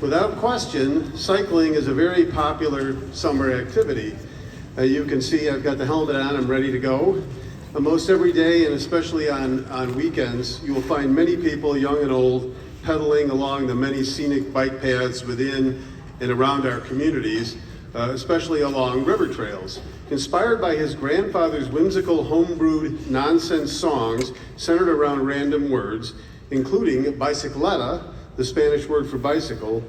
Without question, cycling is a very popular summer activity. You can see I've got the helmet on, I'm ready to go. Most every day, and especially on weekends, you will find many people, young and old, pedaling along the many scenic bike paths within and around our communities, especially along river trails. Inspired by his grandfather's whimsical homebrewed nonsense songs centered around random words, including bicicleta, the Spanish word for bicycle,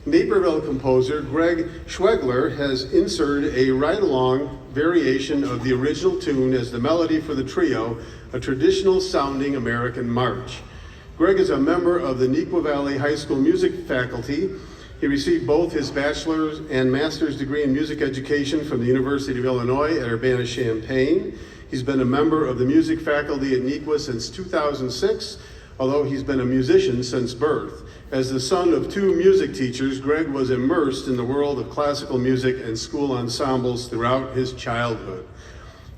Naperville composer Greg Schwegler has inserted a ride-along variation of the original tune as the melody for the trio, a traditional-sounding American march. Greg is a member of the Neuqua Valley High School music faculty. He received both his bachelor's and master's degree in music education from the University of Illinois at Urbana-Champaign. He's been a member of the music faculty at Neuqua since 2006, although he's been a musician since birth. As the son of two music teachers, Greg was immersed in the world of classical music and school ensembles throughout his childhood.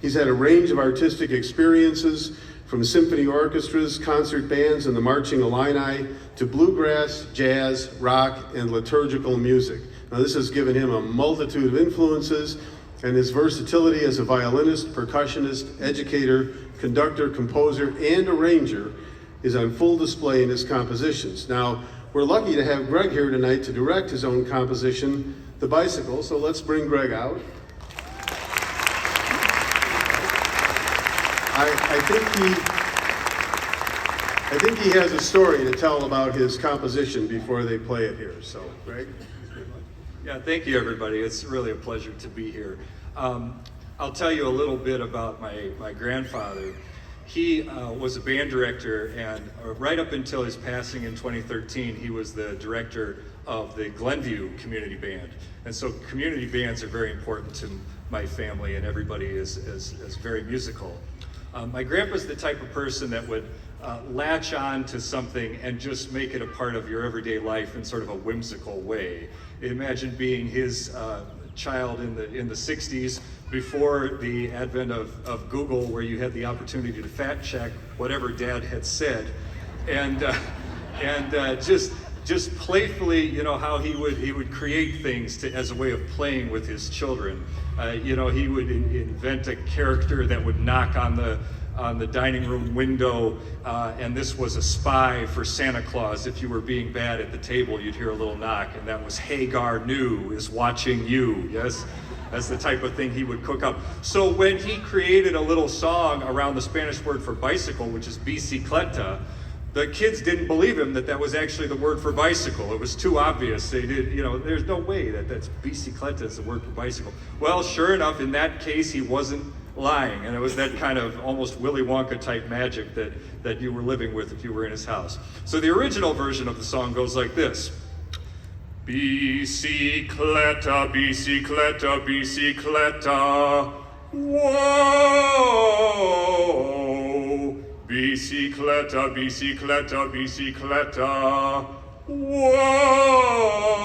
He's had a range of artistic experiences, from symphony orchestras, concert bands, and the marching Illini, to bluegrass, jazz, rock, and liturgical music. Now, this has given him a multitude of influences, and his versatility as a violinist, percussionist, educator, conductor, composer, and arranger is on full display in his compositions. Now, we're lucky to have Greg here tonight to direct his own composition, The Bicycle, so let's bring Greg out. I think he has a story to tell about his composition before they play it here, so Greg? Yeah, thank you everybody. It's really a pleasure to be here. I'll tell you a little bit about my grandfather. He was a band director, and right up until his passing in 2013, he was the director of the Glenview Community Band. And so community bands are very important to my family, and everybody is very musical. My grandpa's the type of person that would latch on to something and just make it a part of your everyday life in sort of a whimsical way. Imagine being his child in the 60s, before the advent of Google, where you had the opportunity to fact check whatever dad had said, and just playfully, you know, how he would create things as a way of playing with his children. You know, he would invent a character that would knock on the dining room window, and this was a spy for Santa Claus. If you were being bad at the table, you'd hear a little knock, and that was Hagar New is watching you. Yes, that's the type of thing he would cook up. So when he created a little song around the Spanish word for bicycle, which is bicicleta, the kids didn't believe him that was actually the word for bicycle. It was too obvious. They did, you know, there's no way that's bicicleta is the word for bicycle. Well, sure enough, in that case, he wasn't lying, and it was that kind of almost Willy Wonka type magic that you were living with if you were in his house. So the original version of the song goes like this. Bicicleta, bicicleta, bicicleta, whoa. Bicicleta, bicicleta, bicicleta, whoa.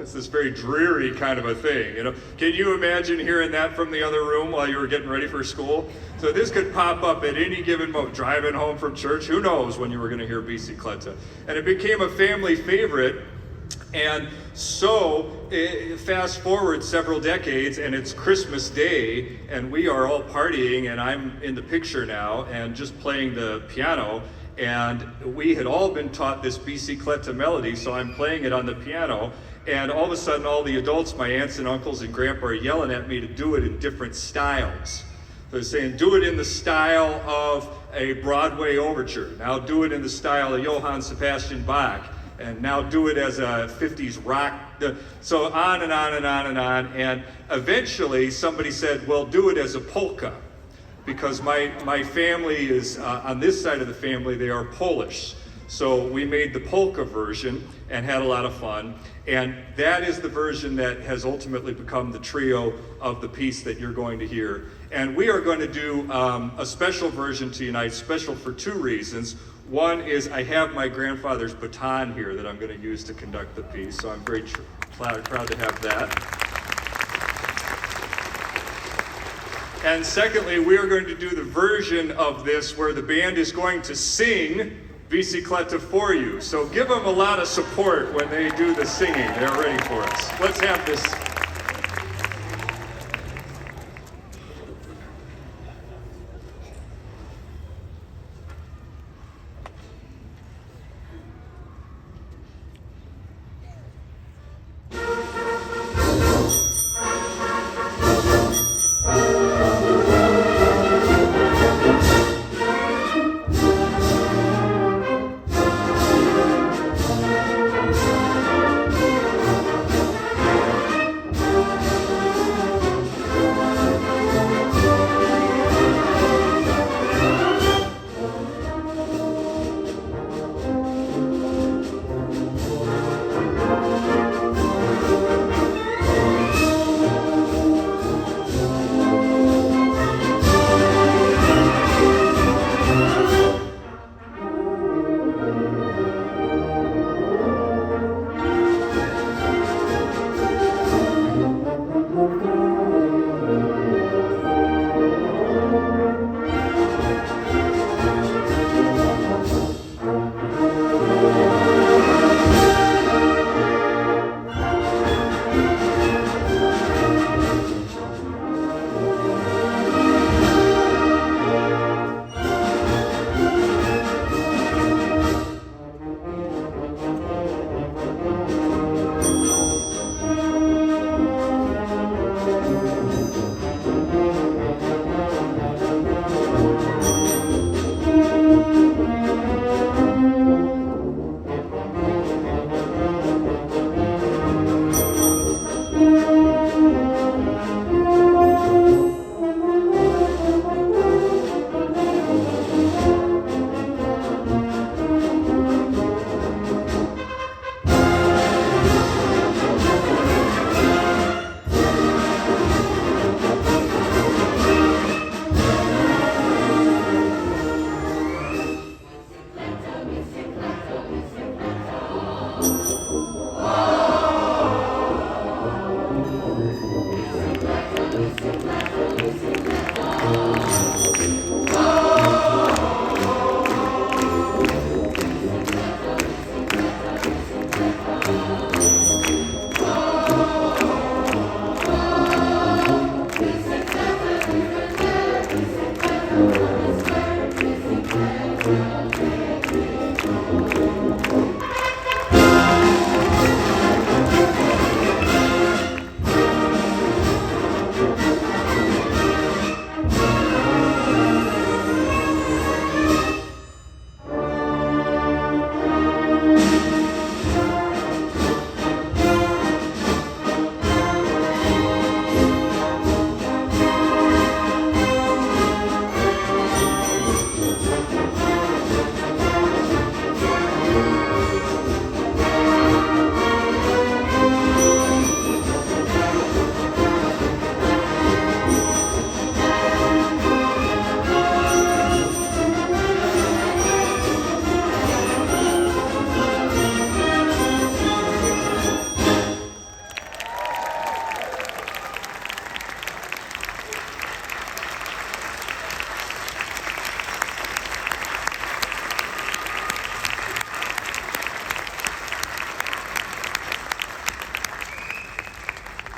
It's this very dreary kind of a thing, you know. Can you imagine hearing that from the other room while you were getting ready for school? So this could pop up at any given moment, driving home from church, who knows when you were gonna hear bicicleta. And it became a family favorite. And so, fast forward several decades, and it's Christmas Day, and we are all partying, and I'm in the picture now, and just playing the piano, and we had all been taught this bicicleta melody, so I'm playing it on the piano, and all of a sudden, all the adults, my aunts and uncles and grandpa, are yelling at me to do it in different styles. They're saying, do it in the style of a Broadway overture, now do it in the style of Johann Sebastian Bach, and now do it as a 50s rock, so on and on and on and on. And eventually somebody said, well, do it as a polka, because my family is, on this side of the family, they are Polish. So we made the polka version and had a lot of fun. And that is the version that has ultimately become the trio of the piece that you're going to hear. And we are going to do a special version tonight, special for two reasons. One is I have my grandfather's baton here that I'm going to use to conduct the piece, so I'm very proud to have that. And secondly, we are going to do the version of this where the band is going to sing bicicleta for you. So give them a lot of support when they do the singing. They're ready for us. Let's have this